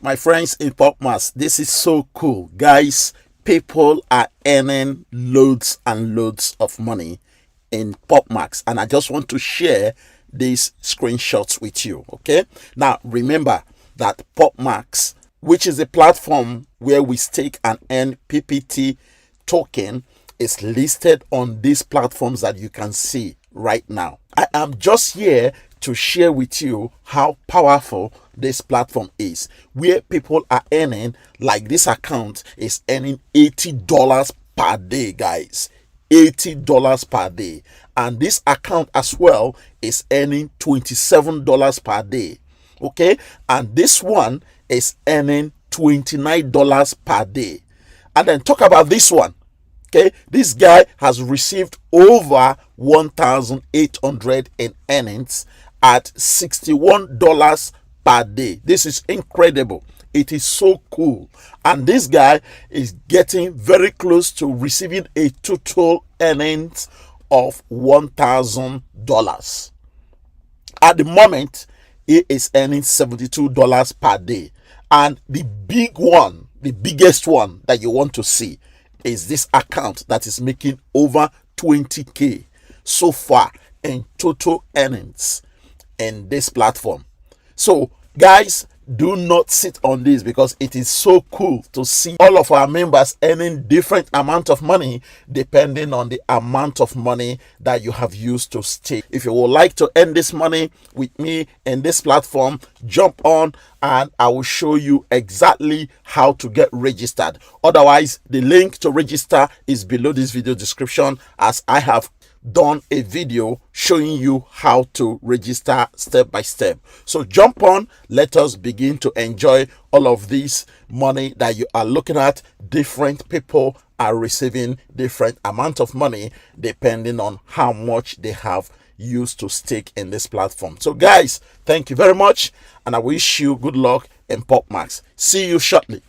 My friends in PopMax, this is so cool. Guys, people are earning loads and loads of money in PopMax, and I just want to share these screenshots with you. Okay, now remember that PopMax, which is a platform where we stake and earn PPT token, is listed on these platforms that you can see right now. I am just here to share with you how powerful this platform is, where people are earning, like this account is earning $80 per day, guys. $80 per day. And this account as well is earning $27 per day. Okay, and this one is earning $29 per day. And then talk about this one. Okay, this guy has received over 1,800 in earnings at $61 per day. This is incredible. It is so cool. And this guy is getting very close to receiving a total earnings of $1,000. At the moment, he is earning $72 per day. And the big one, the biggest one that you want to see is this account that is making over 20k so far in total earnings in this platform. So guys, do not sit on this, because it is so cool to see all of our members earning different amount of money depending on the amount of money that you have used to stake. If you would like to earn this money with me in this platform, jump on and I will show you exactly how to get registered. Otherwise, the link to register is below this video description, as I have done a video showing you how to register step by step. So jump on, let us begin to enjoy all of this money that you are looking at. Different people are receiving different amount of money depending on how much they have used to stake in this platform. So guys, thank you very much, and I wish you good luck in PopMax. See you shortly.